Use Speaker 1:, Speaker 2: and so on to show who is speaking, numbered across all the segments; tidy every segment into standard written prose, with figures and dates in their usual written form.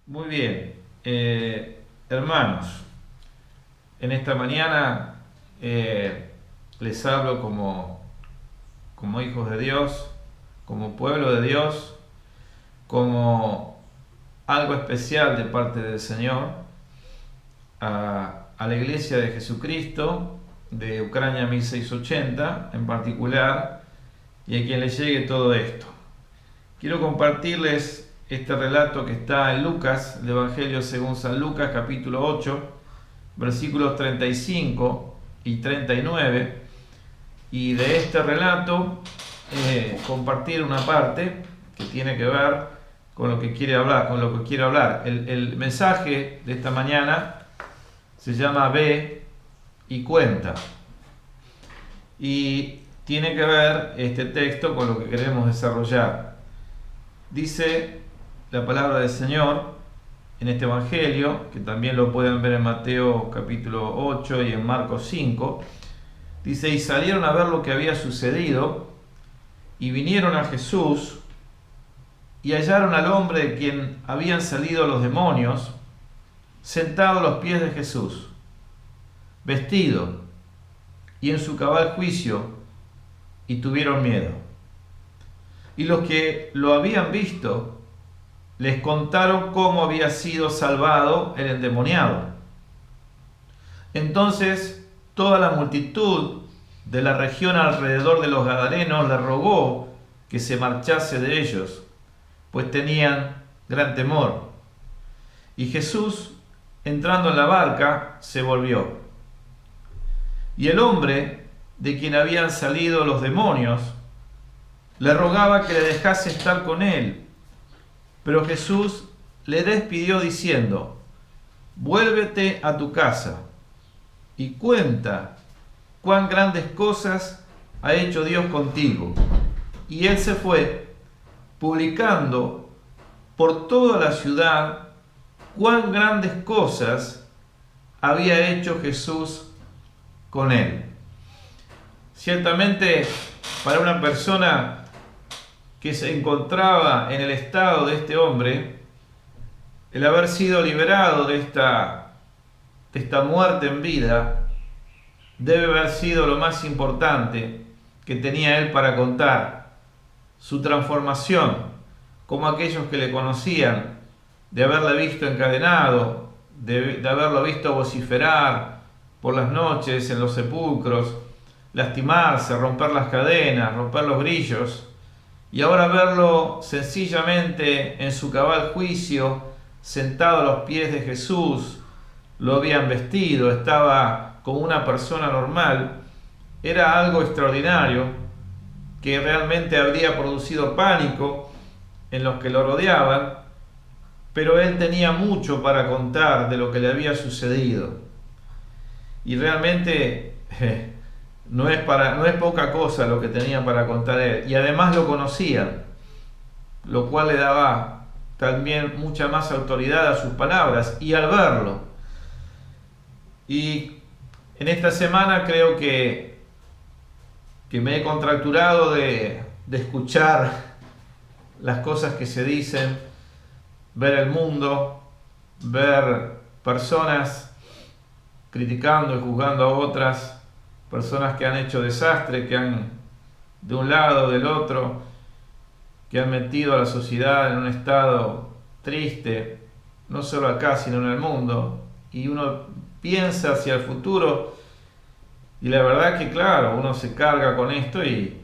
Speaker 1: Muy bien. Hermanos, en esta mañana les hablo como hijos de Dios, como pueblo de Dios, como algo especial de parte del Señor a la Iglesia de Jesucristo de Ucrania 1680 en particular, y a quien le llegue todo esto. Quiero compartirles este relato que está en Lucas, el Evangelio según San Lucas, capítulo 8, versículos 35 y 39, y de este relato compartir una parte que tiene que ver con lo que quiere hablar, El mensaje de esta mañana se llama Ve y cuenta, y tiene que ver este texto con lo que queremos desarrollar. Dice la palabra del Señor en este Evangelio, que también lo pueden ver en Mateo capítulo 8 y en Marcos 5. Dice: y salieron a ver lo que había sucedido, y vinieron a Jesús, y hallaron al hombre de quien habían salido los demonios, sentado a los pies de Jesús, vestido, y en su cabal juicio, y tuvieron miedo. Y los que lo habían visto les contaron cómo había sido salvado el endemoniado. Entonces toda la multitud de la región alrededor de los Gadarenos le rogó que se marchase de ellos, pues tenían gran temor. Y Jesús, entrando en la barca, se volvió. Y el hombre de quien habían salido los demonios le rogaba que le dejase estar con él. Pero Jesús le despidió diciendo: vuélvete a tu casa y cuenta cuán grandes cosas ha hecho Dios contigo. Y él se fue, publicando por toda la ciudad cuán grandes cosas había hecho Jesús con él. Ciertamente, para una persona que se encontraba en el estado de este hombre, el haber sido liberado de esta muerte en vida debe haber sido lo más importante que tenía él para contar. Su transformación, como aquellos que le conocían, de haberle visto encadenado, de haberlo visto vociferar por las noches en los sepulcros, lastimarse, romper las cadenas, romper los grillos, y ahora verlo sencillamente en su cabal juicio, sentado a los pies de Jesús. Lo habían vestido, estaba como una persona normal. Era algo extraordinario que realmente habría producido pánico en los que lo rodeaban, pero él tenía mucho para contar de lo que le había sucedido. Y realmente no es poca cosa lo que tenía para contar él, y además lo conocían, lo cual le daba también mucha más autoridad a sus palabras y al verlo. Y en esta semana creo que me he contracturado de escuchar las cosas que se dicen, ver el mundo, ver personas criticando y juzgando a otras, personas que han hecho desastre, que han, de un lado o del otro, que han metido a la sociedad en un estado triste, no solo acá, sino en el mundo. Y uno piensa hacia el futuro, y la verdad que claro, uno se carga con esto y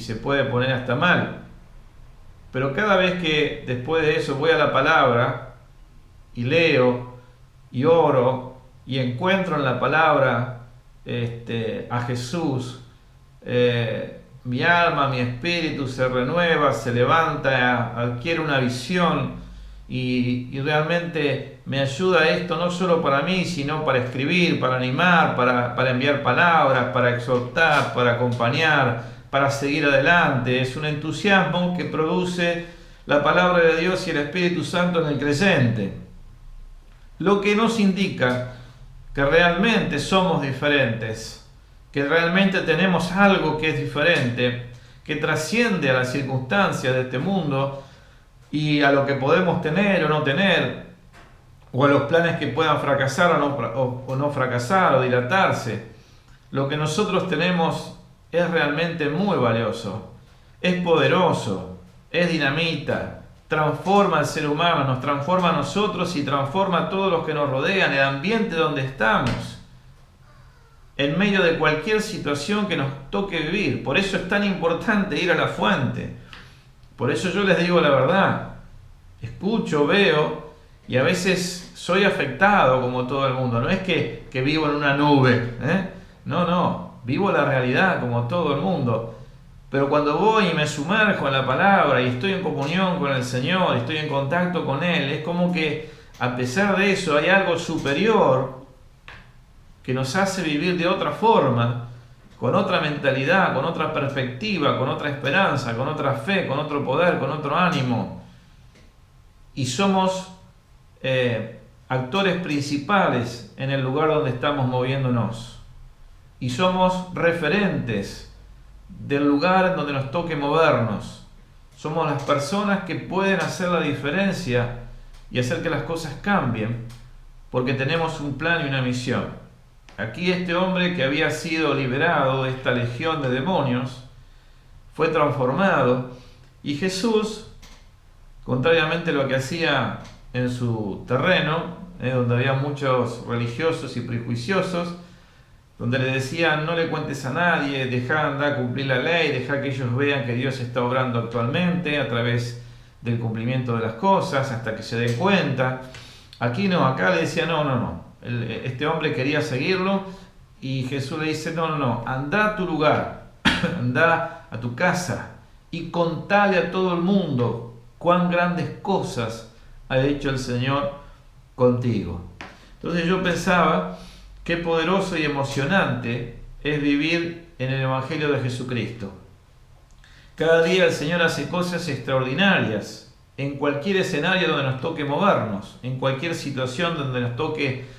Speaker 1: se puede poner hasta mal. Pero cada vez que después de eso voy a la palabra y leo y oro y encuentro en la palabra a Jesús, mi alma, mi espíritu se renueva, se levanta, adquiere una visión, y realmente me ayuda esto no solo para mí, sino para escribir, para animar, para enviar palabras, para exhortar, para acompañar, para seguir adelante. Es un entusiasmo que produce la palabra de Dios y el Espíritu Santo en el creyente, lo que nos indica que realmente somos diferentes, que realmente tenemos algo que es diferente, que trasciende a las circunstancias de este mundo, y a lo que podemos tener o no tener, o a los planes que puedan fracasar o no fracasar o dilatarse. Lo que nosotros tenemos es realmente muy valioso, es poderoso, es dinamita, transforma al ser humano, nos transforma a nosotros y transforma a todos los que nos rodean, el ambiente donde estamos, en medio de cualquier situación que nos toque vivir. Por eso es tan importante ir a la fuente. Por eso yo les digo la verdad, escucho, veo y a veces soy afectado como todo el mundo. No es que vivo en una nube, no, vivo la realidad como todo el mundo. Pero cuando voy y me sumerjo en la palabra y estoy en comunión con el Señor, estoy en contacto con Él, es como que a pesar de eso hay algo superior que nos hace vivir de otra forma, con otra mentalidad, con otra perspectiva, con otra esperanza, con otra fe, con otro poder, con otro ánimo. Y somos actores principales en el lugar donde estamos moviéndonos. Y somos referentes del lugar en donde nos toque movernos. Somos las personas que pueden hacer la diferencia y hacer que las cosas cambien, porque tenemos un plan y una misión. Aquí este hombre que había sido liberado de esta legión de demonios fue transformado, y Jesús, contrariamente a lo que hacía en su terreno, donde había muchos religiosos y prejuiciosos, donde le decían no le cuentes a nadie, dejá andar a cumplir la ley, dejá que ellos vean que Dios está obrando actualmente a través del cumplimiento de las cosas hasta que se den cuenta. Aquí no, acá le decía no. Este hombre quería seguirlo y Jesús le dice no, anda a tu lugar, anda a tu casa y contale a todo el mundo cuán grandes cosas ha hecho el Señor contigo. Entonces yo pensaba qué poderoso y emocionante es vivir en el Evangelio de Jesucristo. Cada día el Señor hace cosas extraordinarias en cualquier escenario donde nos toque movernos, en cualquier situación donde nos toque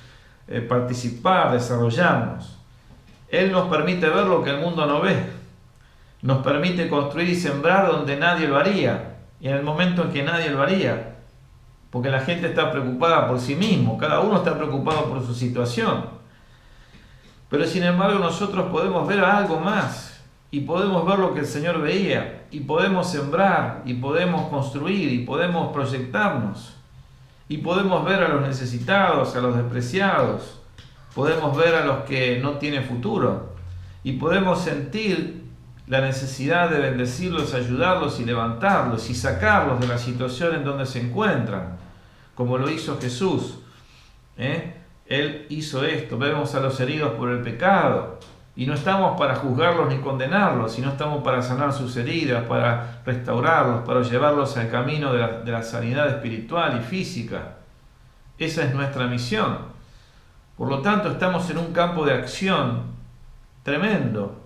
Speaker 1: participar, desarrollarnos. Él nos permite ver lo que el mundo no ve. Nos permite construir y sembrar donde nadie lo haría, y en el momento en que nadie lo haría, porque la gente está preocupada por sí mismo, cada uno está preocupado por su situación. Pero sin embargo nosotros podemos ver algo más, y podemos ver lo que el Señor veía, y podemos sembrar, y podemos construir, y podemos proyectarnos, y podemos ver a los necesitados, a los despreciados, podemos ver a los que no tienen futuro, y podemos sentir la necesidad de bendecirlos, ayudarlos y levantarlos, y sacarlos de la situación en donde se encuentran, como lo hizo Jesús. Él hizo esto. Vemos a los heridos por el pecado, y no estamos para juzgarlos ni condenarlos, sino estamos para sanar sus heridas, para restaurarlos, para llevarlos al camino de la sanidad espiritual y física. Esa es nuestra misión. Por lo tanto, estamos en un campo de acción tremendo,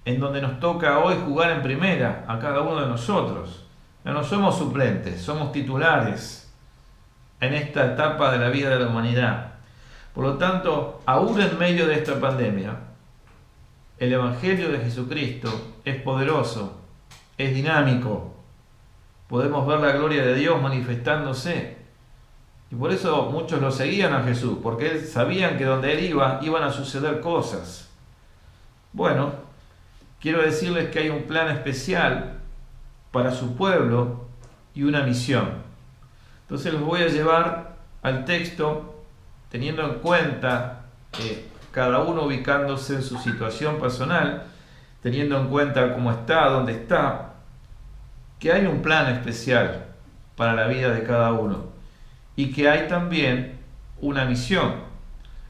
Speaker 1: en donde nos toca hoy jugar en primera a cada uno de nosotros. No somos suplentes, somos titulares en esta etapa de la vida de la humanidad. Por lo tanto, aún en medio de esta pandemia, el Evangelio de Jesucristo es poderoso, es dinámico. Podemos ver la gloria de Dios manifestándose. Y por eso muchos lo seguían a Jesús, porque sabían que donde Él iba, iban a suceder cosas. Bueno, quiero decirles que hay un plan especial para su pueblo y una misión. Entonces los voy a llevar al texto, teniendo en cuenta cada uno ubicándose en su situación personal, teniendo en cuenta cómo está, dónde está, que hay un plan especial para la vida de cada uno y que hay también una misión.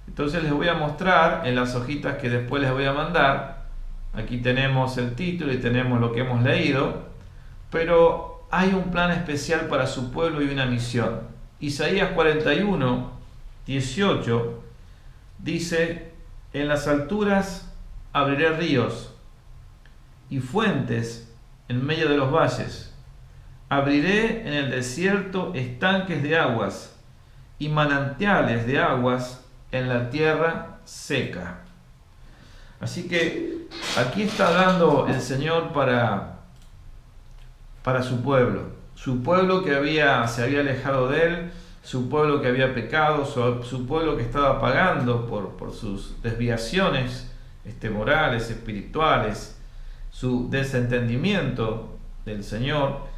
Speaker 1: Entonces les voy a mostrar en las hojitas que después les voy a mandar. Aquí tenemos el título y tenemos lo que hemos leído, pero hay un plan especial para su pueblo y una misión. Isaías 41, 18 dice: en las alturas abriré ríos y fuentes en medio de los valles. Abriré en el desierto estanques de aguas y manantiales de aguas en la tierra seca. Así que aquí está dando el Señor para su pueblo. su pueblo que se había alejado de él, su pueblo que había pecado, su pueblo que estaba pagando por sus desviaciones morales, espirituales, su desentendimiento del Señor.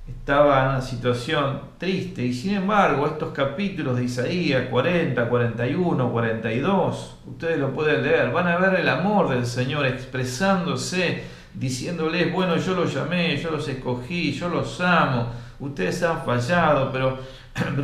Speaker 1: Estaba en una situación triste, y sin embargo estos capítulos de Isaías 40, 41, 42, ustedes lo pueden leer, van a ver el amor del Señor expresándose, diciéndoles: bueno, yo los llamé, yo los escogí, yo los amo, ustedes han fallado, pero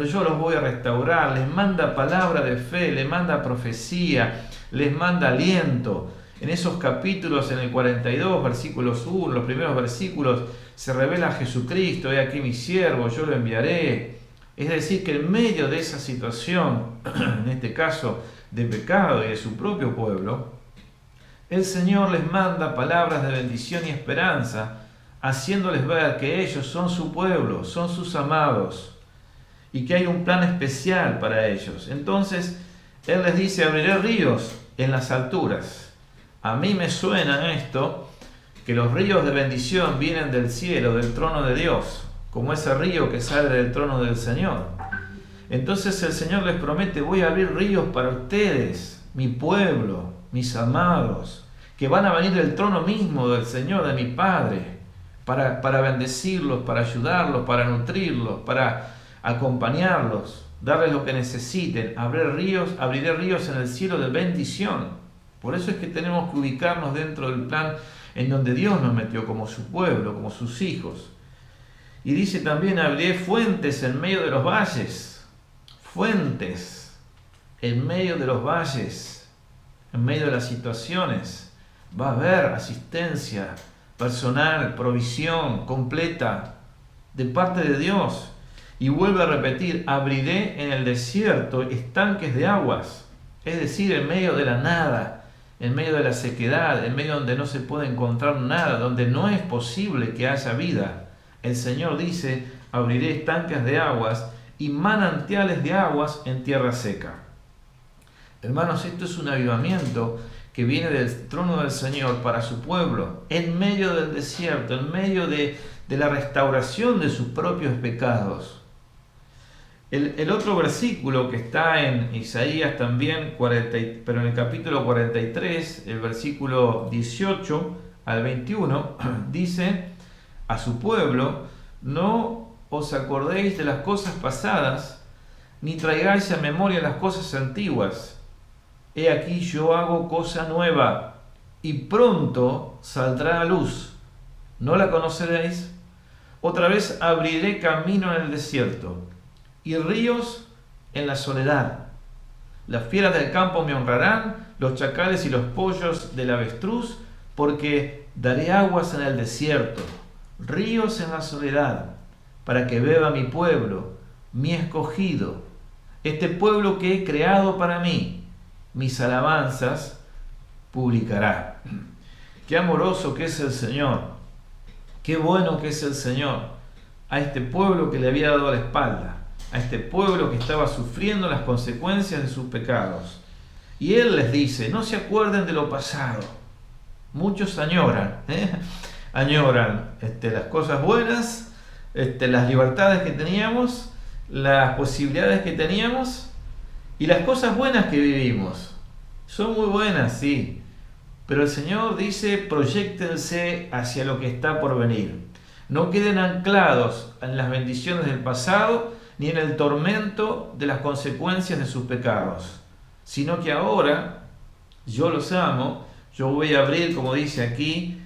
Speaker 1: yo los voy a restaurar. Les manda palabra de fe, les manda profecía, les manda aliento. En esos capítulos, en el 42, versículos 1, los primeros versículos, se revela Jesucristo: he aquí mi siervo, yo lo enviaré. Es decir, que en medio de esa situación, en este caso de pecado y de su propio pueblo, el Señor les manda palabras de bendición y esperanza, haciéndoles ver que ellos son su pueblo, son sus amados, y que hay un plan especial para ellos. Entonces, Él les dice: abriré ríos en las alturas. A mí me suena esto, que los ríos de bendición vienen del cielo, del trono de Dios, como ese río que sale del trono del Señor. Entonces el Señor les promete: voy a abrir ríos para ustedes, mi pueblo, mis amados, que van a venir del trono mismo del Señor, de mi Padre, para bendecirlos, para ayudarlos, para nutrirlos, para acompañarlos, darles lo que necesiten. Abriré ríos en el cielo de bendición. Por eso es que tenemos que ubicarnos dentro del plan en donde Dios nos metió como su pueblo, como sus hijos. Y dice también: abriré fuentes en medio de los valles. Fuentes en medio de los valles, en medio de las situaciones. Va a haber asistencia personal, provisión completa de parte de Dios. Y vuelve a repetir: abriré en el desierto estanques de aguas. Es decir, en medio de la nada, en medio de la sequedad, en medio donde no se puede encontrar nada, donde no es posible que haya vida. El Señor dice: abriré estanques de aguas y manantiales de aguas en tierra seca. Hermanos, esto es un avivamiento que viene del trono del Señor para su pueblo, en medio del desierto, en medio de la restauración de sus propios pecados. El otro versículo que está en Isaías también, pero en el capítulo 43, el versículo 18 al 21, dice a su pueblo: no os acordéis de las cosas pasadas, ni traigáis a memoria las cosas antiguas. He aquí yo hago cosa nueva, y pronto saldrá a luz. ¿No la conoceréis? Otra vez abriré camino en el desierto, y ríos en la soledad. Las fieras del campo me honrarán, los chacales y los pollos del avestruz, porque daré aguas en el desierto, ríos en la soledad, para que beba mi pueblo, mi escogido, este pueblo que he creado para mí. Mis alabanzas publicará. Qué amoroso que es el Señor, qué bueno que es el Señor a este pueblo que le había dado la espalda, a este pueblo que estaba sufriendo las consecuencias de sus pecados. Y Él les dice: no se acuerden de lo pasado. Muchos añoran las cosas buenas, las libertades que teníamos, las posibilidades que teníamos y las cosas buenas que vivimos. Son muy buenas, sí, pero el Señor dice: proyéctense hacia lo que está por venir. No queden anclados en las bendiciones del pasado ni en el tormento de las consecuencias de sus pecados, sino que ahora yo los amo, yo voy a abrir, como dice aquí,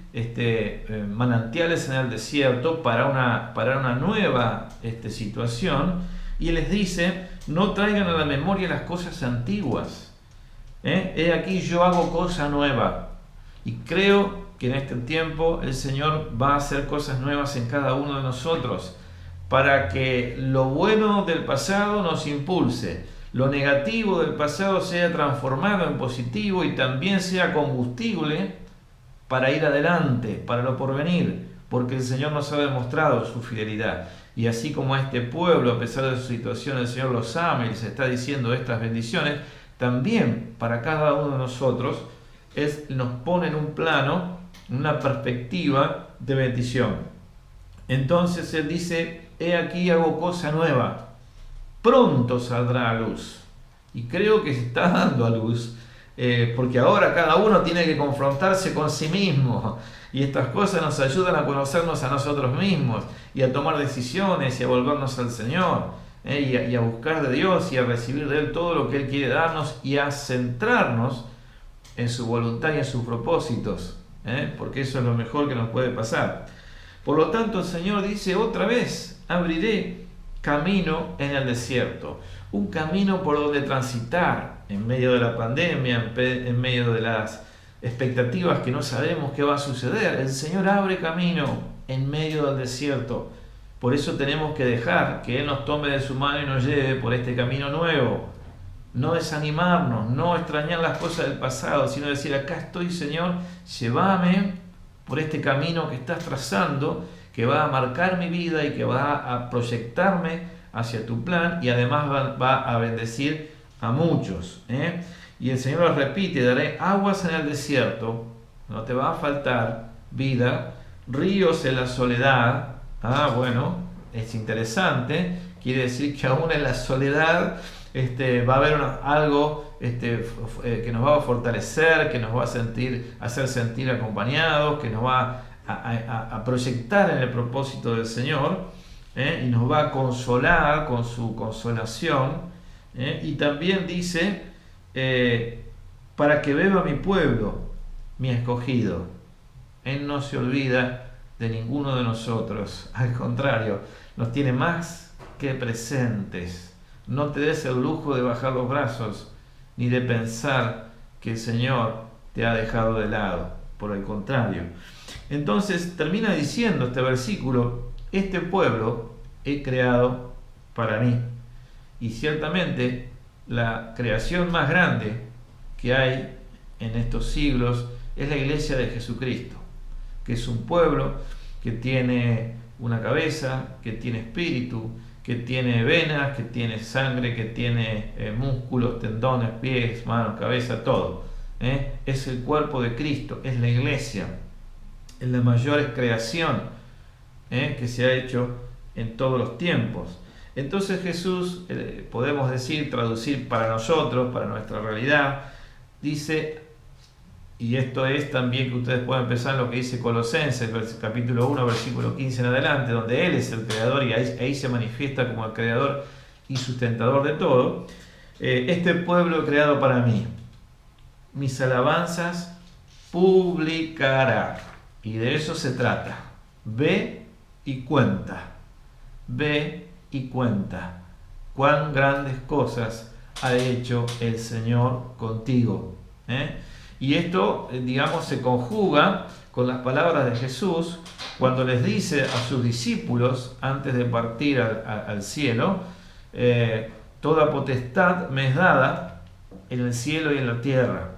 Speaker 1: manantiales en el desierto para una nueva situación, y les dice: no traigan a la memoria las cosas antiguas. He aquí yo hago cosa nueva. Y creo que en este tiempo el Señor va a hacer cosas nuevas en cada uno de nosotros, para que lo bueno del pasado nos impulse, lo negativo del pasado sea transformado en positivo y también sea combustible para ir adelante, para lo porvenir, porque el Señor nos ha demostrado su fidelidad. Y así como a este pueblo, a pesar de su situación, el Señor los ama y les está diciendo estas bendiciones, también para cada uno de nosotros Él nos pone en un plano, una perspectiva de bendición. Entonces Él dice: he aquí hago cosa nueva, pronto saldrá a luz. Y creo que se está dando a luz, porque ahora cada uno tiene que confrontarse con sí mismo, y estas cosas nos ayudan a conocernos a nosotros mismos, y a tomar decisiones, y a volvernos al Señor, y a buscar de Dios, y a recibir de Él todo lo que Él quiere darnos, y a centrarnos en su voluntad y en sus propósitos, porque eso es lo mejor que nos puede pasar. Por lo tanto, el Señor dice otra vez, abriré camino en el desierto, un camino por donde transitar en medio de la pandemia, en medio de las expectativas que no sabemos qué va a suceder. El Señor abre camino en medio del desierto. Por eso tenemos que dejar que Él nos tome de su mano y nos lleve por este camino nuevo. No desanimarnos, no extrañar las cosas del pasado, sino decir, acá estoy, Señor, llévame por este camino que estás trazando, que va a marcar mi vida y que va a proyectarme hacia tu plan, y además va a bendecir a muchos. Y el Señor repite, daré aguas en el desierto, no te va a faltar vida, ríos en la soledad. Bueno, es interesante, quiere decir que aún en la soledad va a haber algo que nos va a fortalecer, que nos va a hacer sentir acompañados, que nos va a proyectar en el propósito del Señor, y nos va a consolar con su consolación. Y también dice, para que beba mi pueblo, mi escogido. Él no se olvida de ninguno de nosotros, al contrario, nos tiene más que presentes. No te des el lujo de bajar los brazos, ni de pensar que el Señor te ha dejado de lado, por el contrario. Entonces termina diciendo este versículo, este pueblo he creado para mí. Y ciertamente la creación más grande que hay en estos siglos es la iglesia de Jesucristo, que es un pueblo que tiene una cabeza, que tiene espíritu, que tiene venas, que tiene sangre, que tiene músculos, tendones, pies, manos, cabeza, todo. Es el cuerpo de Cristo, es la iglesia, es la mayor creación que se ha hecho en todos los tiempos. Entonces Jesús, podemos decir, traducir para nosotros, para nuestra realidad, dice, y esto es también que ustedes pueden pensar en lo que dice Colosenses, capítulo 1, versículo 15 en adelante, donde Él es el creador y ahí se manifiesta como el creador y sustentador de todo. Este pueblo creado para mí, mis alabanzas publicará. Y de eso se trata. Ve y cuenta. Ve y cuenta. Cuán grandes cosas ha hecho el Señor contigo. Y esto, digamos, se conjuga con las palabras de Jesús cuando les dice a sus discípulos antes de partir al cielo, toda potestad me es dada en el cielo y en la tierra.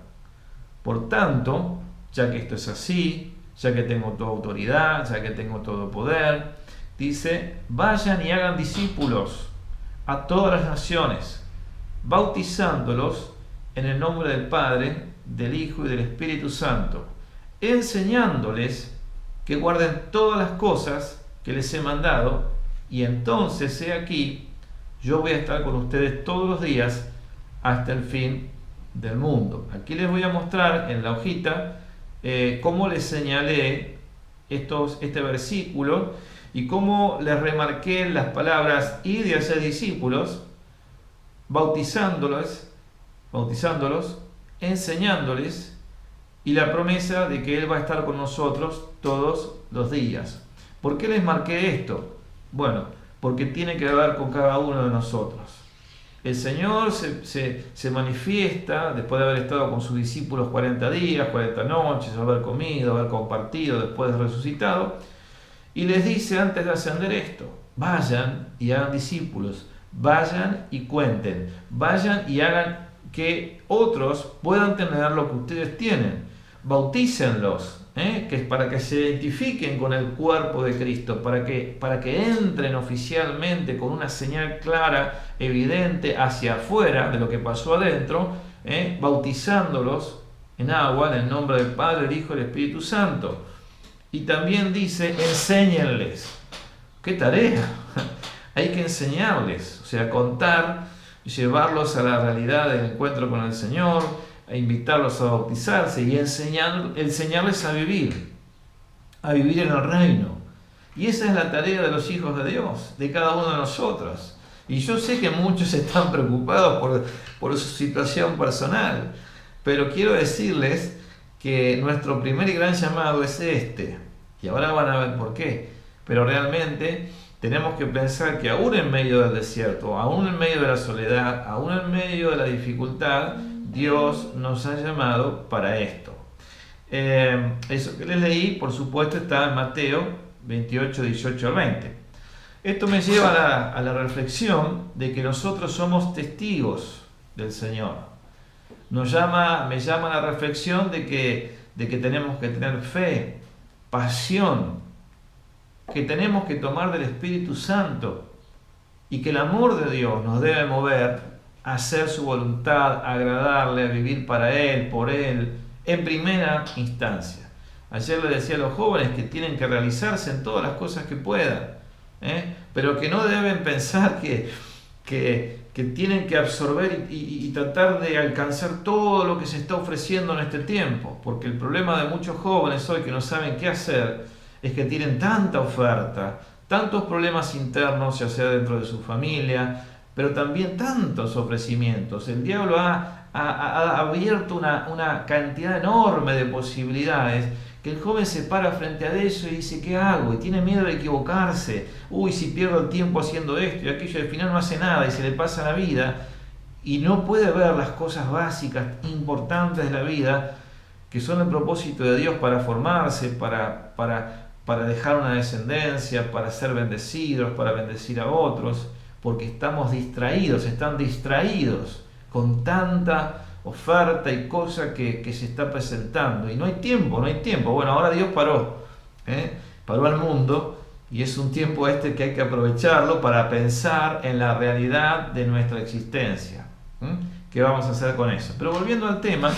Speaker 1: Por tanto, ya que esto es así, ya que tengo toda autoridad, ya que tengo todo poder, dice, vayan y hagan discípulos a todas las naciones, bautizándolos en el nombre del Padre, del Hijo y del Espíritu Santo, enseñándoles que guarden todas las cosas que les he mandado, y entonces he aquí, yo voy a estar con ustedes todos los días hasta el fin del mundo. Aquí les voy a mostrar en la hojita cómo les señalé este versículo y cómo les remarqué las palabras id y hacer discípulos, bautizándolos, enseñándoles, y la promesa de que Él va a estar con nosotros todos los días. ¿Por qué les marqué esto? Bueno, porque tiene que ver con cada uno de nosotros. El Señor se manifiesta después de haber estado con sus discípulos 40 días, 40 noches, haber comido, haber compartido, después de resucitado, y les dice antes de ascender esto: vayan y hagan discípulos, vayan y cuenten, vayan y hagan que otros puedan tener lo que ustedes tienen, bautícenlos, que es para que se identifiquen con el cuerpo de Cristo, para que entren oficialmente con una señal clara, evidente hacia afuera de lo que pasó adentro, bautizándolos en agua en el nombre del Padre, del Hijo y del Espíritu Santo. Y también dice, enséñenles. ¡Qué tarea! Hay que enseñarles, o sea, contar, llevarlos a la realidad del encuentro con el Señor, a invitarlos a bautizarse y enseñarles a vivir en el reino. Y esa es la tarea de los hijos de Dios, de cada uno de nosotros. Y yo sé que muchos están preocupados por su situación personal, pero quiero decirles que nuestro primer y gran llamado es este. Y ahora van a ver por qué. Pero realmente tenemos que pensar que aún en medio del desierto, aún en medio de la soledad, aún en medio de la dificultad, Dios nos ha llamado para esto. Eso que les leí, por supuesto, está en Mateo 28, 18 al 20. Esto me lleva a la reflexión de que nosotros somos testigos del Señor. Me llama a la reflexión de que tenemos que tener fe, pasión, que tenemos que tomar del Espíritu Santo y que el amor de Dios nos debe mover a hacer su voluntad, a agradarle, a vivir para Él, por Él, en primera instancia. Ayer le decía a los jóvenes que tienen que realizarse en todas las cosas que puedan, pero que no deben pensar que tienen que absorber y tratar de alcanzar todo lo que se está ofreciendo en este tiempo, porque el problema de muchos jóvenes hoy que no saben qué hacer es que tienen tanta oferta, tantos problemas internos, ya sea dentro de su familia, pero también tantos ofrecimientos. El diablo ha abierto una cantidad enorme de posibilidades que el joven se para frente a eso y dice, ¿qué hago? Y tiene miedo de equivocarse. Uy, si pierdo el tiempo haciendo esto y aquello, al final no hace nada y se le pasa la vida y no puede ver las cosas básicas, importantes de la vida, que son el propósito de Dios para formarse, para dejar una descendencia, para ser bendecidos, para bendecir a otros, porque están distraídos con tanta oferta y cosa que se está presentando y no hay tiempo. Bueno, ahora Dios paró al mundo y es un tiempo que hay que aprovecharlo para pensar en la realidad de nuestra existencia. ¿Qué vamos a hacer con eso? Pero volviendo al tema,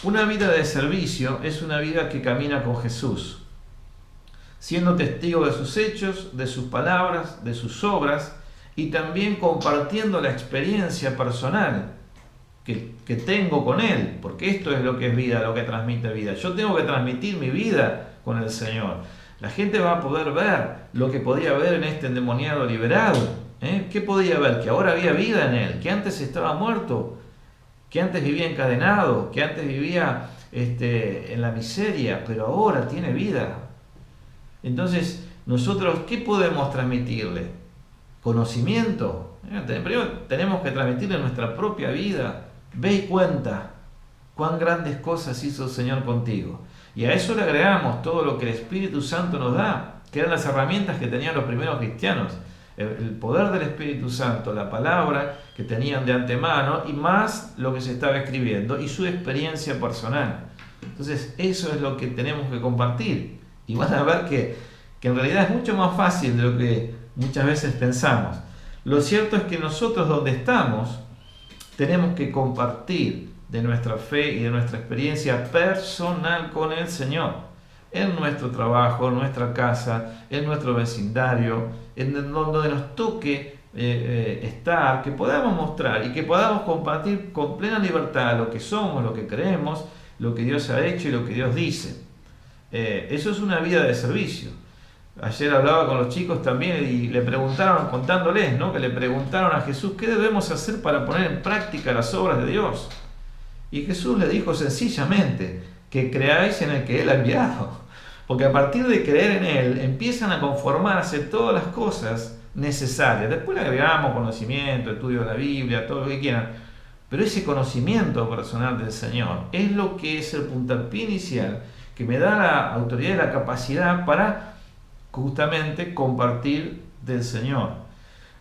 Speaker 1: una vida de servicio es una vida que camina con Jesús, siendo testigo de sus hechos, de sus palabras, de sus obras y también compartiendo la experiencia personal que tengo con Él, porque esto es lo que es vida, lo que transmite vida. Yo tengo que transmitir mi vida con el Señor. La gente va a poder ver lo que podía ver en este endemoniado liberado. ¿Qué podía ver? Que ahora había vida en él, que antes estaba muerto, que antes vivía encadenado, que antes vivía en la miseria, pero ahora tiene vida. Entonces, nosotros, ¿qué podemos transmitirle? Conocimiento. Primero tenemos que transmitirle nuestra propia vida. Ve y cuenta cuán grandes cosas hizo el Señor contigo. Y a eso le agregamos todo lo que el Espíritu Santo nos da, que eran las herramientas que tenían los primeros cristianos. El poder del Espíritu Santo, la palabra que tenían de antemano y más lo que se estaba escribiendo y su experiencia personal. Entonces eso es lo que tenemos que compartir y van a ver que en realidad es mucho más fácil de lo que muchas veces pensamos. Lo cierto es que nosotros donde estamos tenemos que compartir de nuestra fe y de nuestra experiencia personal con el Señor, en nuestro trabajo, en nuestra casa, en nuestro vecindario, en donde nos toque estar, que podamos mostrar y que podamos compartir con plena libertad lo que somos, lo que creemos, lo que Dios ha hecho y lo que Dios dice. Eso es una vida de servicio. Ayer hablaba con los chicos también y le preguntaron, contándoles, ¿no? Que le preguntaron a Jesús, ¿qué debemos hacer para poner en práctica las obras de Dios? Y Jesús le dijo sencillamente, que creáis en el que Él ha enviado. Porque a partir de creer en Él, empiezan a conformarse todas las cosas necesarias. Después le agregamos conocimiento, estudio de la Biblia, todo lo que quieran. Pero ese conocimiento personal del Señor es lo que es el puntapié inicial, que me da la autoridad y la capacidad para justamente compartir del Señor.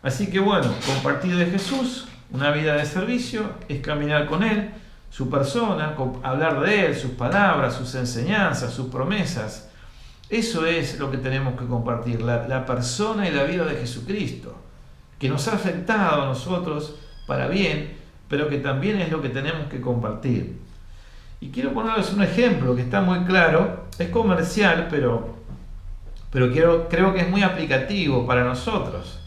Speaker 1: Así que bueno, compartir de Jesús, una vida de servicio, es caminar con Él, su persona, hablar de Él, sus palabras, sus enseñanzas, sus promesas. Eso es lo que tenemos que compartir, la persona y la vida de Jesucristo, que nos ha afectado a nosotros para bien, pero que también es lo que tenemos que compartir. Y quiero ponerles un ejemplo que está muy claro, es comercial, pero pero creo que es muy aplicativo para nosotros.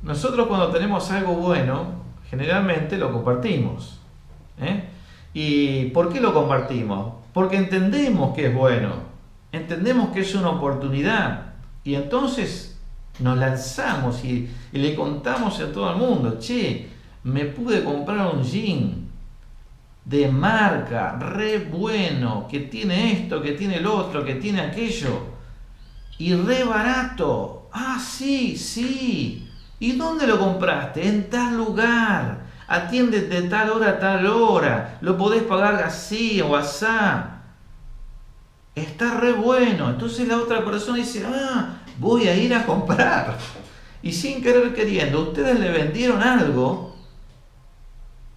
Speaker 1: Nosotros cuando tenemos algo bueno, generalmente lo compartimos. ¿Eh? ¿Y por qué lo compartimos? Porque entendemos que es bueno, entendemos que es una oportunidad y entonces nos lanzamos y le contamos a todo el mundo, che, me pude comprar un jean de marca, re bueno, que tiene esto, que tiene el otro, que tiene aquello, y re barato. Ah, sí, sí. ¿Y dónde lo compraste? En tal lugar. Atiende de tal hora a tal hora. Lo podés pagar así o asá. Está re bueno. Entonces la otra persona dice, ah, voy a ir a comprar. Y sin querer queriendo, ustedes le vendieron algo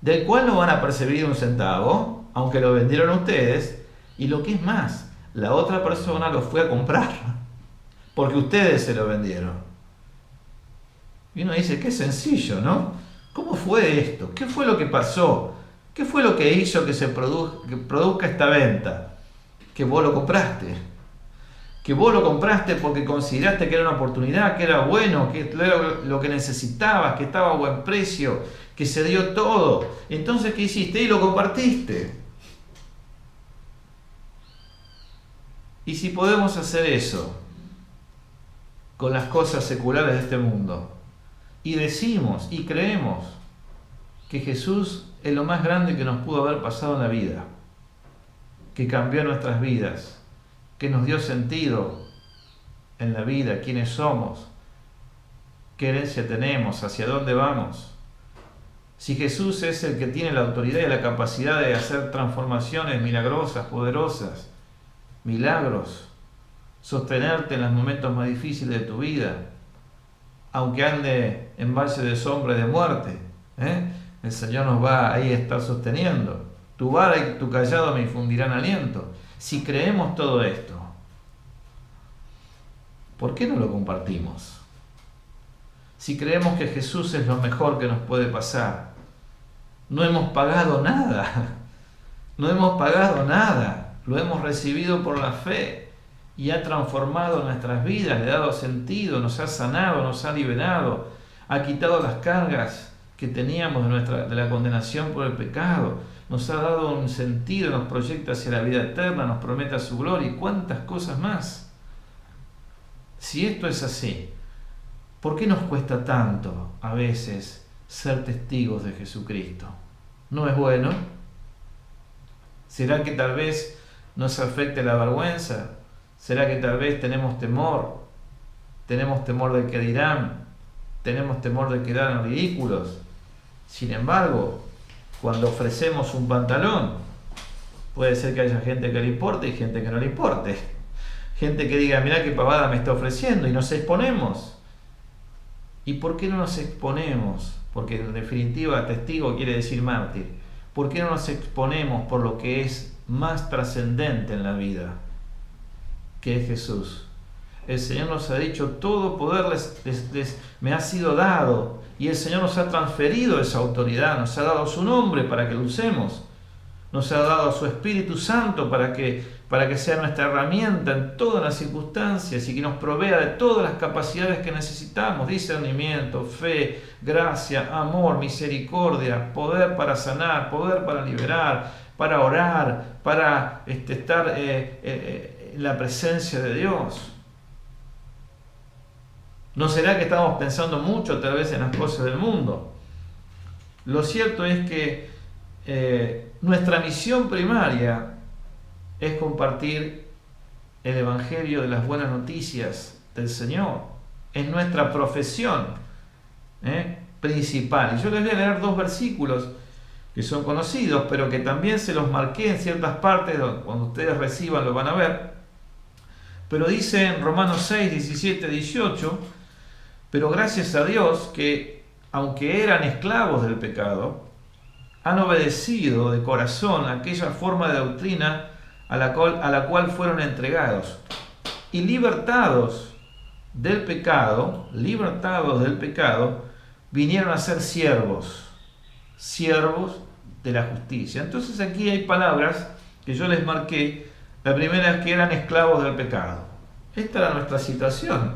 Speaker 1: del cual no van a percibir un centavo, aunque lo vendieron ustedes. Y lo que es más, la otra persona lo fue a comprar, porque ustedes se lo vendieron. Y uno dice, qué sencillo, ¿no? ¿Cómo fue esto? ¿Qué fue lo que pasó? ¿Qué fue lo que hizo que que produzca esta venta? Que vos lo compraste. Que vos lo compraste porque consideraste que era una oportunidad, que era bueno, que era lo que necesitabas, que estaba a buen precio, que se dio todo. Entonces, ¿qué hiciste? Y lo compartiste. Y si podemos hacer eso con las cosas seculares de este mundo, y decimos y creemos que Jesús es lo más grande que nos pudo haber pasado en la vida, que cambió nuestras vidas, que nos dio sentido en la vida, quiénes somos, qué herencia tenemos, hacia dónde vamos. Si Jesús es el que tiene la autoridad y la capacidad de hacer transformaciones milagrosas, poderosas, milagros, sostenerte en los momentos más difíciles de tu vida, aunque ande en valle de sombra y de muerte, el Señor nos va ahí a estar sosteniendo. Tu vara y tu cayado me infundirán aliento. Si creemos todo esto, ¿por qué no lo compartimos? Si creemos que Jesús es lo mejor que nos puede pasar, no hemos pagado nada, no hemos pagado nada, lo hemos recibido por la fe y ha transformado nuestras vidas, le ha dado sentido, nos ha sanado, nos ha liberado, ha quitado las cargas que teníamos de la condenación por el pecado, nos ha dado un sentido, nos proyecta hacia la vida eterna, nos promete su gloria y cuántas cosas más. Si esto es así, ¿por qué nos cuesta tanto a veces ser testigos de Jesucristo? ¿No es bueno? ¿Será que tal vez nos afecte la vergüenza? ¿Será que tal vez tenemos temor del que dirán, tenemos temor de quedar en ridículos? Sin embargo, cuando ofrecemos un pantalón, puede ser que haya gente que le importe y gente que no le importe. Gente que diga, mirá qué pavada me está ofreciendo, y nos exponemos. ¿Y por qué no nos exponemos? Porque en definitiva testigo quiere decir mártir. ¿Por qué no nos exponemos por lo que es más trascendente en la vida, que es Jesús? El Señor nos ha dicho, todo poder me ha sido dado, y el Señor nos ha transferido esa autoridad, nos ha dado su nombre para que lo usemos, nos ha dado su Espíritu Santo para que sea nuestra herramienta en todas las circunstancias y que nos provea de todas las capacidades que necesitamos: discernimiento, fe, gracia, amor, misericordia, poder para sanar, poder para liberar, para orar, para estar en la presencia de Dios. ¿No será que estamos pensando mucho tal vez en las cosas del mundo? Lo cierto es que nuestra misión primaria es compartir el Evangelio de las buenas noticias del Señor. Es nuestra profesión principal. Y yo les voy a leer 2 versículos que son conocidos, pero que también se los marqué en ciertas partes, cuando ustedes reciban lo van a ver. Pero dice en Romanos 6, 17, 18, pero gracias a Dios que, aunque eran esclavos del pecado, han obedecido de corazón aquella forma de doctrina a la cual fueron entregados, y libertados del pecado, vinieron a ser siervos de la justicia. Entonces aquí hay palabras que yo les marqué. La primera es que eran esclavos del pecado. Esta era nuestra situación.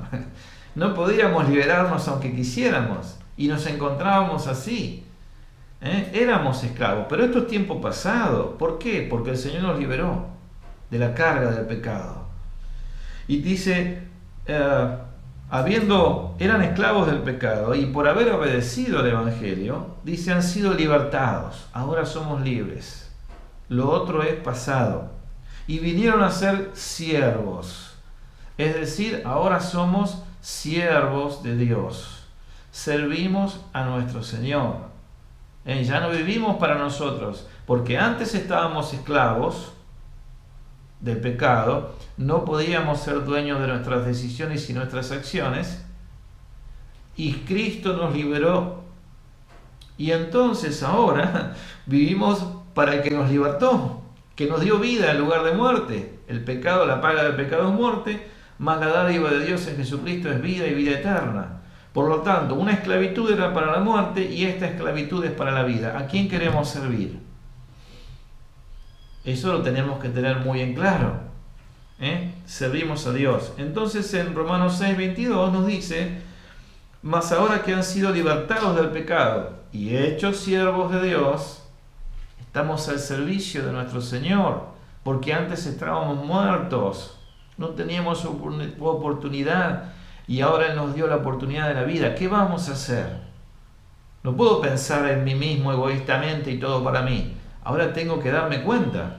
Speaker 1: No podíamos liberarnos aunque quisiéramos y nos encontrábamos así. Éramos esclavos, pero esto es tiempo pasado. ¿Por qué? Porque el Señor nos liberó de la carga del pecado. Y dice, eran esclavos del pecado y por haber obedecido al Evangelio, dice, han sido libertados. Ahora somos libres. Lo otro es pasado. Y vinieron a ser siervos. Es decir, ahora somos siervos de Dios. Servimos a nuestro Señor. Ya no vivimos para nosotros, porque antes estábamos esclavos del pecado, no podíamos ser dueños de nuestras decisiones y nuestras acciones, y Cristo nos liberó. Y entonces ahora vivimos para el que nos libertó, que nos dio vida en lugar de muerte. El pecado, la paga del pecado es muerte, mas la dádiva de Dios en Jesucristo es vida y vida eterna. Por lo tanto, una esclavitud era para la muerte y esta esclavitud es para la vida. ¿A quién queremos servir? Eso lo tenemos que tener muy en claro. Servimos a Dios. Entonces en Romanos 6:22 nos dice, mas ahora que han sido libertados del pecado y hechos siervos de Dios, estamos al servicio de nuestro Señor, porque antes estábamos muertos, no teníamos oportunidad. Y ahora Él nos dio la oportunidad de la vida. ¿Qué vamos a hacer? No puedo pensar en mí mismo egoístamente y todo para mí. Ahora tengo que darme cuenta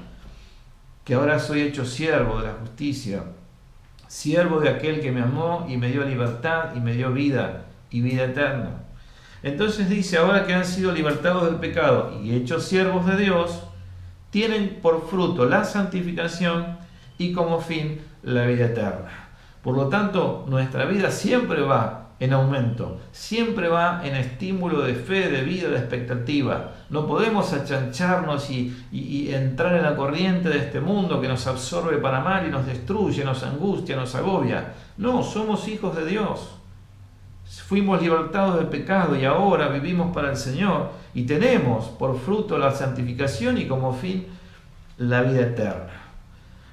Speaker 1: que ahora soy hecho siervo de la justicia, siervo de aquel que me amó y me dio libertad y me dio vida y vida eterna. Entonces dice, ahora que han sido libertados del pecado y hechos siervos de Dios, tienen por fruto la santificación y como fin la vida eterna. Por lo tanto, nuestra vida siempre va en aumento, siempre va en estímulo de fe, de vida, de expectativa. No podemos achancharnos y entrar en la corriente de este mundo que nos absorbe para mal y nos destruye, nos angustia, nos agobia. No, somos hijos de Dios. Fuimos libertados del pecado y ahora vivimos para el Señor y tenemos por fruto la santificación y como fin la vida eterna.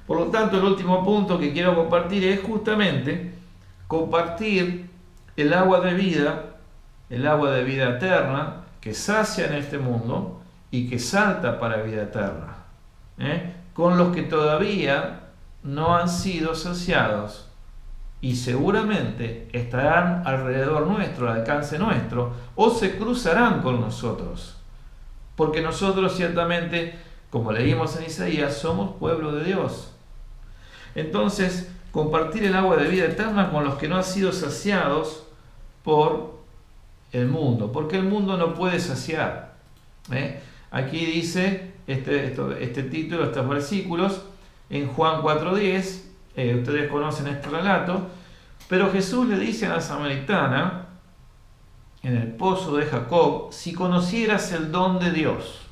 Speaker 1: Por lo tanto, el último punto que quiero compartir es justamente compartir el agua de vida eterna que sacia en este mundo y que salta para vida eterna, con los que todavía no han sido saciados y seguramente estarán alrededor nuestro, al alcance nuestro, o se cruzarán con nosotros, porque nosotros ciertamente, como leímos en Isaías, somos pueblo de Dios. Entonces, compartir el agua de vida eterna con los que no han sido saciados por el mundo, porque el mundo no puede saciar. Aquí dice este título, estos versículos, en Juan 4:10, ustedes conocen este relato, pero Jesús le dice a la samaritana, en el pozo de Jacob, si conocieras el don de Dios.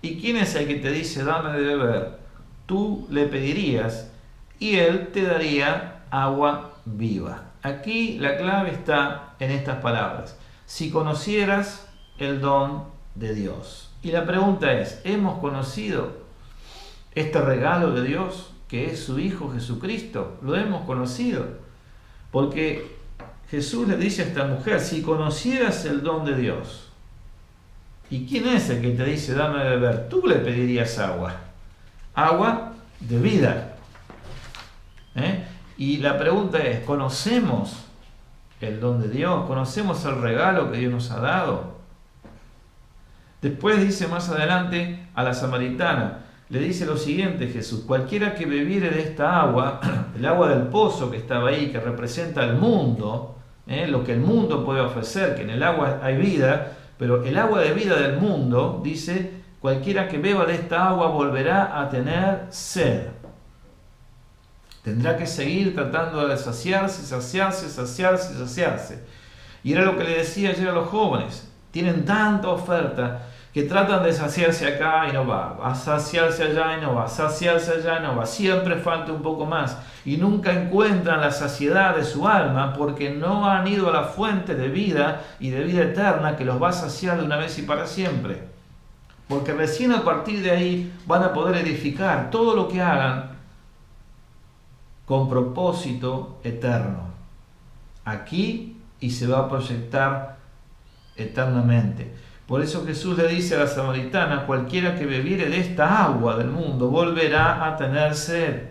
Speaker 1: ¿Y quién es el que te dice, dame de beber? Tú le pedirías y Él te daría agua viva. Aquí la clave está en estas palabras. Si conocieras el don de Dios. Y la pregunta es, ¿hemos conocido este regalo de Dios que es su Hijo Jesucristo? ¿Lo hemos conocido? Porque Jesús le dice a esta mujer, si conocieras el don de Dios. ¿Y quién es el que te dice, dame de beber? Tú le pedirías agua. Agua de vida. Y la pregunta es, ¿conocemos el don de Dios? ¿Conocemos el regalo que Dios nos ha dado? Después dice más adelante a la samaritana, le dice lo siguiente Jesús, cualquiera que bebiere de esta agua, el agua del pozo que estaba ahí, que representa el mundo, lo que el mundo puede ofrecer, que en el agua hay vida, pero el agua de vida del mundo, dice, cualquiera que beba de esta agua volverá a tener sed. Tendrá que seguir tratando de saciarse. Y era lo que le decía ayer a los jóvenes. Tienen tanta oferta que tratan de saciarse acá y no va. A saciarse allá y no va. Saciarse allá y no va. Siempre falta un poco más. Y nunca encuentran la saciedad de su alma porque no han ido a la fuente de vida y de vida eterna que los va a saciar de una vez y para siempre. Porque recién a partir de ahí van a poder edificar todo lo que hagan. con propósito eterno, aquí y se va a proyectar eternamente. Por eso Jesús le dice a la samaritana: cualquiera que bebiere de esta agua del mundo volverá a tener sed,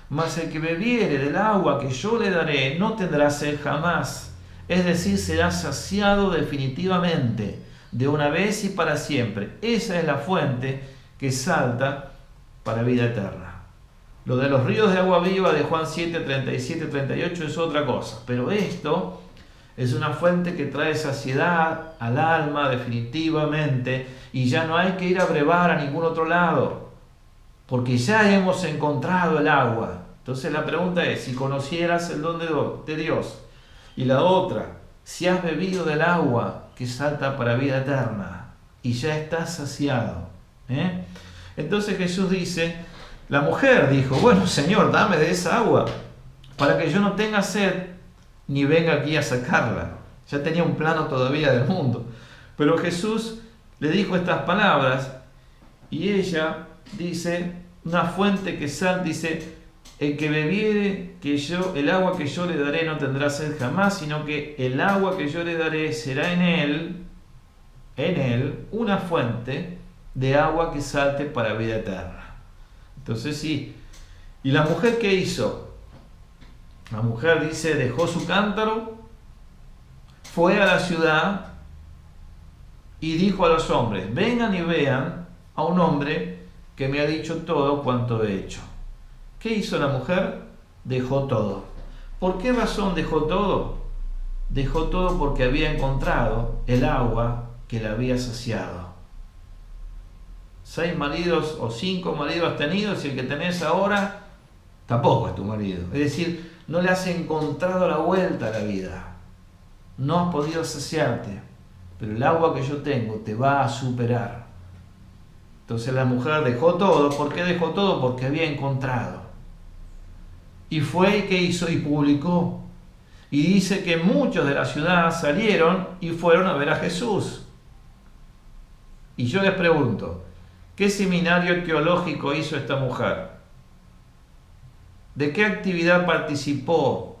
Speaker 1: mas el que bebiere del agua que yo le daré no tendrá sed jamás, es decir, será saciado definitivamente, de una vez y para siempre. Esa es la fuente que salta para vida eterna. Lo de los ríos de agua viva de Juan 7, 37, 38 es otra cosa, pero esto es una fuente que trae saciedad al alma definitivamente, y ya no hay que ir a brevar a ningún otro lado, porque ya hemos encontrado el agua. Entonces la pregunta es: si conocieras el don de Dios, y la otra, si has bebido del agua que salta para vida eterna y ya estás saciado. Entonces Jesús dice, la mujer dijo: bueno, Señor, dame de esa agua para que yo no tenga sed ni venga aquí a sacarla. Ya tenía un plano todavía del mundo. Pero Jesús le dijo estas palabras y ella dice, una fuente que salta, dice: el que bebiere el agua que yo le daré no tendrá sed jamás, sino que el agua que yo le daré será en él una fuente de agua que salte para vida eterna. Entonces sí. ¿Y la mujer qué hizo? La mujer dice, dejó su cántaro, fue a la ciudad y dijo a los hombres: vengan y vean a un hombre que me ha dicho todo cuanto he hecho. ¿Qué hizo la mujer? Dejó todo. ¿Por qué razón dejó todo? Dejó todo porque había encontrado el agua que la había saciado. 6 maridos o 5 maridos has tenido, y el que tenés ahora tampoco es tu marido. Es decir, no le has encontrado la vuelta a la vida. No has podido saciarte, pero el agua que yo tengo te va a superar. Entonces la mujer dejó todo. ¿Por qué dejó todo? Porque había encontrado. Y fue y ¿qué hizo? Y publicó. Y dice que muchos de la ciudad salieron y fueron a ver a Jesús. Y yo les pregunto, ¿qué seminario teológico hizo esta mujer? ¿De qué actividad participó?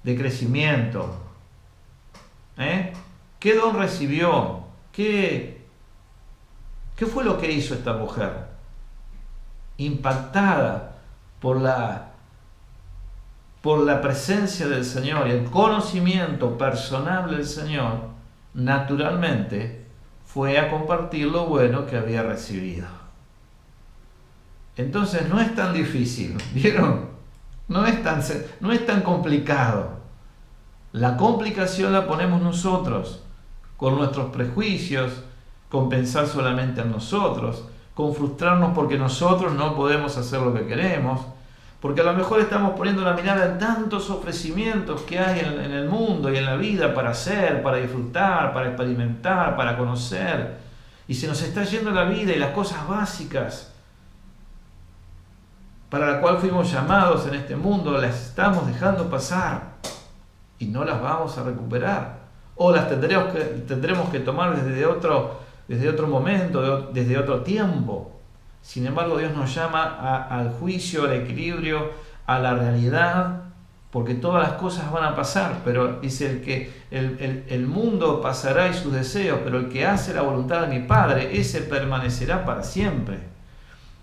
Speaker 1: ¿De crecimiento? ¿Qué don recibió? ¿Qué fue lo que hizo esta mujer? Impactada por la presencia del Señor y el conocimiento personal del Señor, naturalmente fue a compartir lo bueno que había recibido. Entonces no es tan difícil, ¿vieron? No es tan complicado. La complicación la ponemos nosotros, con nuestros prejuicios, con pensar solamente en nosotros, con frustrarnos porque nosotros no podemos hacer lo que queremos, porque a lo mejor estamos poniendo la mirada en tantos ofrecimientos que hay en el mundo y en la vida para hacer, para disfrutar, para experimentar, para conocer, y se nos está yendo la vida y las cosas básicas para la cual fuimos llamados en este mundo las estamos dejando pasar y no las vamos a recuperar, o las tendremos que tomar desde otro momento, desde otro tiempo. Sin embargo, Dios nos llama al juicio, al equilibrio, a la realidad, porque todas las cosas van a pasar, pero dice el mundo pasará y sus deseos, pero el que hace la voluntad de mi Padre, ese permanecerá para siempre.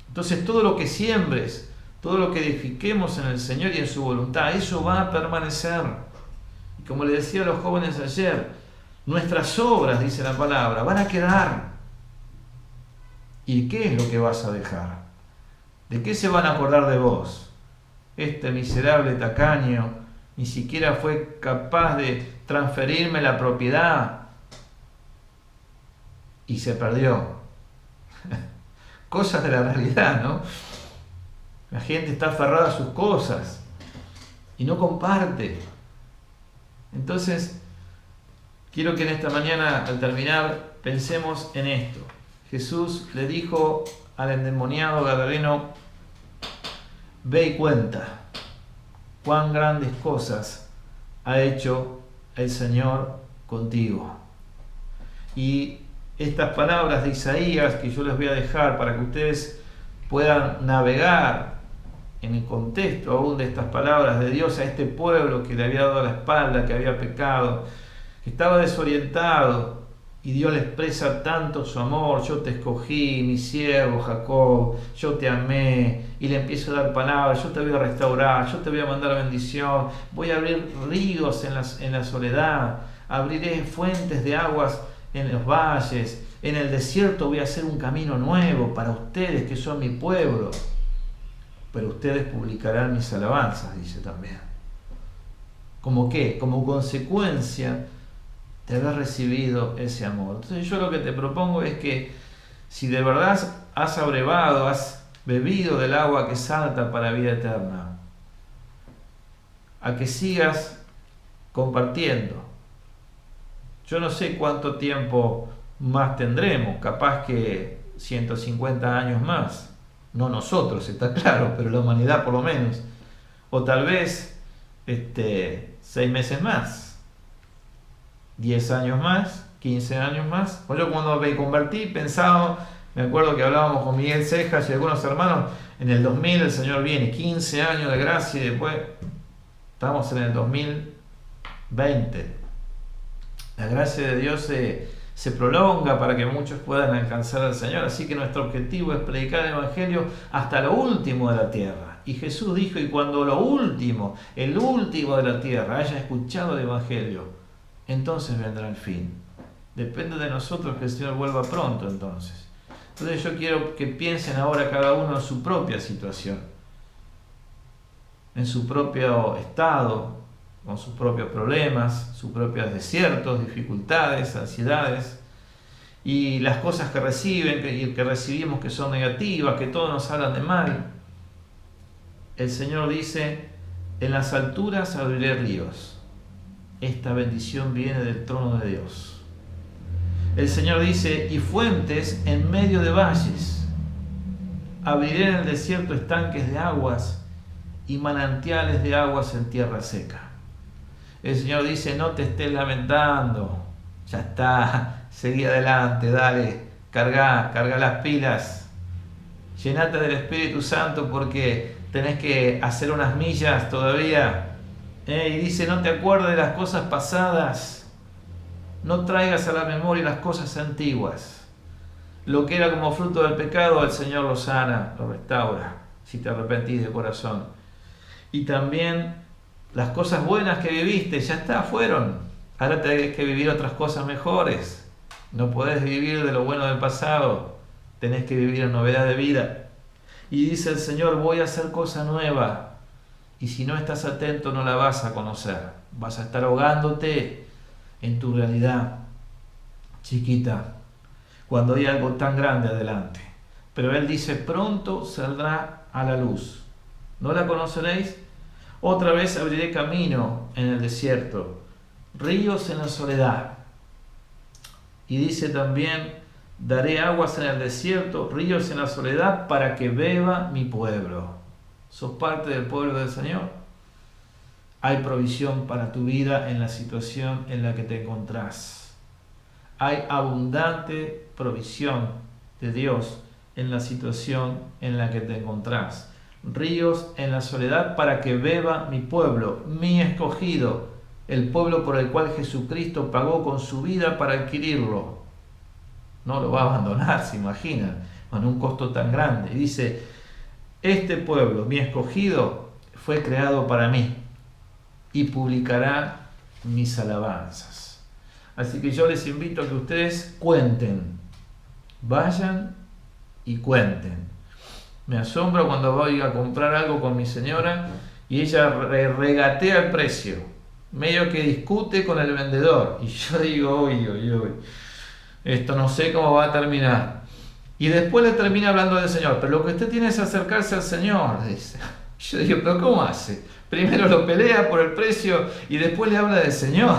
Speaker 1: Entonces todo lo que siembres, todo lo que edifiquemos en el Señor y en su voluntad, eso va a permanecer. Y como le decía a los jóvenes ayer, nuestras obras, dice la palabra, van a quedar. ¿Y qué es lo que vas a dejar? ¿De qué se van a acordar de vos? Este miserable tacaño ni siquiera fue capaz de transferirme la propiedad y se perdió. Cosas de la realidad, ¿no? La gente está aferrada a sus cosas y no comparte. Entonces, quiero que en esta mañana, al terminar, pensemos en esto. Jesús le dijo al endemoniado gadareno: ve y cuenta cuán grandes cosas ha hecho el Señor contigo. Y estas palabras de Isaías que yo les voy a dejar para que ustedes puedan navegar en el contexto aún de estas palabras de Dios a este pueblo que le había dado la espalda, que había pecado, que estaba desorientado, y Dios le expresa tanto su amor: yo te escogí, mi siervo Jacob, yo te amé, y le empieza a dar palabras: yo te voy a restaurar, yo te voy a mandar bendición, voy a abrir ríos en la soledad, abriré fuentes de aguas en los valles, en el desierto voy a hacer un camino nuevo para ustedes que son mi pueblo, pero ustedes publicarán mis alabanzas, dice también. ¿Cómo qué? Como consecuencia de haber recibido ese amor. Entonces yo lo que te propongo es que si de verdad has abrevado, has bebido del agua que salta para vida eterna, a que sigas compartiendo. Yo no sé cuánto tiempo más tendremos, capaz que 150 años más, no nosotros, está claro, pero la humanidad por lo menos, o tal vez 6 meses más, 10 años más, 15 años más. Pues yo cuando me convertí pensaba, me acuerdo que hablábamos con Miguel Cejas y algunos hermanos, en el 2000 el Señor viene, 15 años de gracia, y después estamos en el 2020. La gracia de Dios se prolonga para que muchos puedan alcanzar al Señor, así que nuestro objetivo es predicar el Evangelio hasta lo último de la tierra. Y Jesús dijo: y cuando el último de la tierra haya escuchado el Evangelio, entonces vendrá el fin. Depende de nosotros que el Señor vuelva pronto entonces. Entonces yo quiero que piensen ahora cada uno en su propia situación, en su propio estado, con sus propios problemas, sus propios desiertos, dificultades, ansiedades, y las cosas que reciben y que recibimos que son negativas, que todos nos hablan de mal. El Señor dice: en las alturas abriré ríos. Esta bendición viene del trono de Dios. El Señor dice: y fuentes en medio de valles. Abriré en el desierto estanques de aguas y manantiales de aguas en tierra seca. El Señor dice: no te estés lamentando, ya está, seguí adelante, dale, carga las pilas, llenate del Espíritu Santo porque tenés que hacer unas millas todavía. Y dice: no te acuerdes de las cosas pasadas, no traigas a la memoria las cosas antiguas. Lo que era como fruto del pecado, el Señor lo sana, lo restaura, si te arrepentís de corazón. Y también las cosas buenas que viviste, ya está, fueron. Ahora tenés que vivir otras cosas mejores. No podés vivir de lo bueno del pasado, tenés que vivir en novedad de vida. Y dice el Señor: voy a hacer cosa nueva. Y si no estás atento no la vas a conocer. Vas a estar ahogándote en tu realidad chiquita, cuando hay algo tan grande adelante. Pero Él dice: pronto saldrá a la luz. ¿No la conoceréis? Otra vez abriré camino en el desierto, ríos en la soledad. Y dice también: daré aguas en el desierto, ríos en la soledad, para que beba mi pueblo. ¿Sos parte del pueblo del Señor? Hay provisión para tu vida en la situación en la que te encontrás. Hay abundante provisión de Dios en la situación en la que te encontrás. Ríos en la soledad para que beba mi pueblo, mi escogido, el pueblo por el cual Jesucristo pagó con su vida para adquirirlo. No lo va a abandonar, se imaginan, con un costo tan grande. Y dice: este pueblo, mi escogido, fue creado para mí y publicará mis alabanzas. Así que yo les invito a que ustedes cuenten, vayan y cuenten. Me asombro cuando voy a comprar algo con mi señora y ella regatea el precio, medio que discute con el vendedor, y yo digo: uy, esto no sé cómo va a terminar. Y después le termina hablando del Señor: pero lo que usted tiene es acercarse al Señor, dice. Yo digo: pero ¿cómo hace? Primero lo pelea por el precio y después le habla del Señor.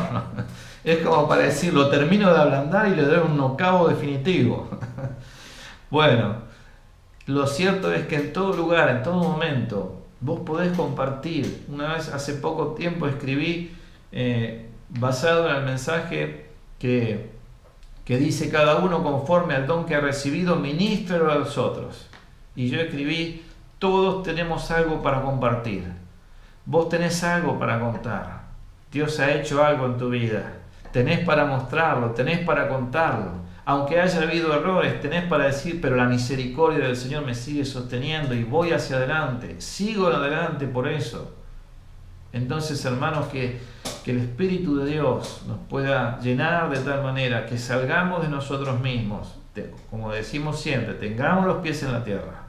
Speaker 1: Es como para decir: lo termino de ablandar y le doy un nocao definitivo. Bueno, lo cierto es que en todo lugar, en todo momento, vos podés compartir. Una vez, hace poco tiempo, escribí basado en el mensaje que dice: cada uno conforme al don que ha recibido, ministre a los otros. Y yo escribí: Todos tenemos algo para compartir. Vos tenés algo para contar. Dios ha hecho algo en tu vida. Tenés para mostrarlo, tenés para contarlo. Aunque haya habido errores, tenés para decir, pero la misericordia del Señor me sigue sosteniendo y voy hacia adelante. Sigo adelante por eso. Entonces, hermanos, que el Espíritu de Dios nos pueda llenar de tal manera que salgamos de nosotros mismos. Como decimos siempre, tengamos los pies en la tierra.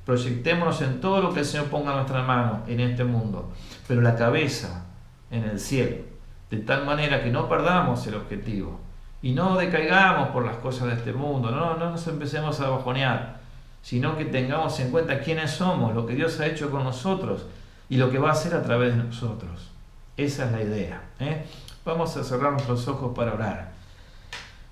Speaker 1: Proyectémonos en todo lo que el Señor ponga a nuestra mano en este mundo, pero la cabeza en el cielo, de tal manera que no perdamos el objetivo y no decaigamos por las cosas de este mundo, no nos empecemos a bajonear, sino que tengamos en cuenta quiénes somos, lo que Dios ha hecho con nosotros y lo que va a hacer a través de nosotros. Esa es la idea. Vamos a cerrar nuestros ojos para orar.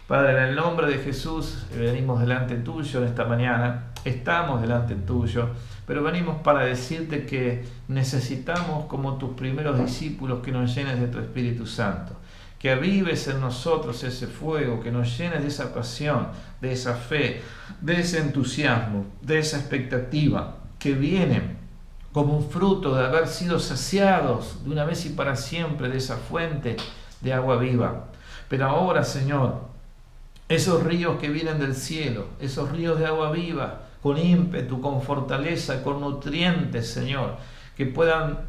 Speaker 1: Padre, en el nombre de Jesús, venimos delante tuyo en esta mañana, estamos delante tuyo, pero venimos para decirte que necesitamos, como tus primeros discípulos, que nos llenes de tu Espíritu Santo, que avives en nosotros ese fuego, que nos llenes de esa pasión, de esa fe, de ese entusiasmo, de esa expectativa que viene como un fruto de haber sido saciados de una vez y para siempre de esa fuente de agua viva. Pero ahora, Señor, esos ríos que vienen del cielo, esos ríos de agua viva, con ímpetu, con fortaleza, con nutrientes, Señor, que puedan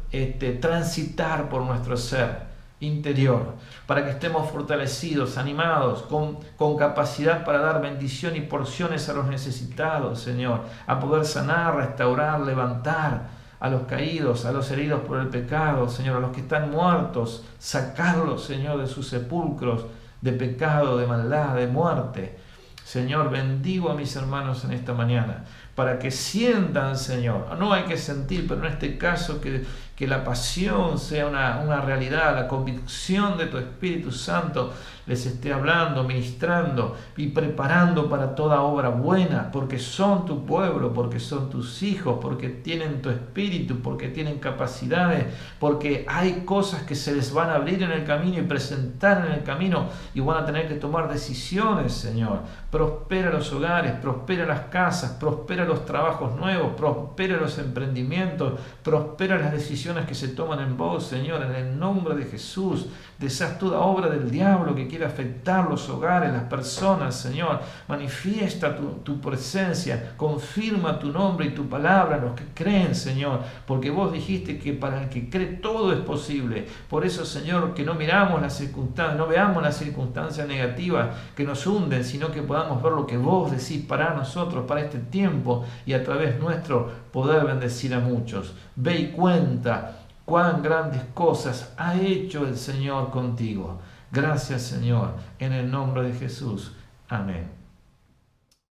Speaker 1: transitar por nuestro ser interior, para que estemos fortalecidos, animados, con capacidad para dar bendición y porciones a los necesitados, Señor, a poder sanar, restaurar, levantar a los caídos, a los heridos por el pecado, Señor, a los que están muertos, sacarlos, Señor, de sus sepulcros, de pecado, de maldad, de muerte. Señor, bendigo a mis hermanos en esta mañana, para que sientan, Señor, no hay que sentir, pero en este caso que la pasión sea una realidad, la convicción de tu Espíritu Santo les esté hablando, ministrando y preparando para toda obra buena, porque son tu pueblo, porque son tus hijos, porque tienen tu espíritu, porque tienen capacidades, porque hay cosas que se les van a abrir en el camino y presentar en el camino y van a tener que tomar decisiones, Señor. Prospera los hogares, prospera las casas, prospera los trabajos nuevos, prospera los emprendimientos, prospera las decisiones que se toman en vos, Señor, en el nombre de Jesús. Deshaz toda obra del diablo que quiera afectar los hogares, las personas, Señor. Manifiesta tu presencia, confirma tu nombre y tu palabra en los que creen, Señor, porque vos dijiste que para el que cree todo es posible. Por eso, Señor, que no miramos las circunstancias, no veamos las circunstancias negativas que nos hunden, sino que podamos ver lo que vos decís para nosotros, para este tiempo, y a través nuestro poder bendecir a muchos. Ve y cuenta cuán grandes cosas ha hecho el Señor contigo. Gracias, Señor, en el nombre de Jesús. Amén.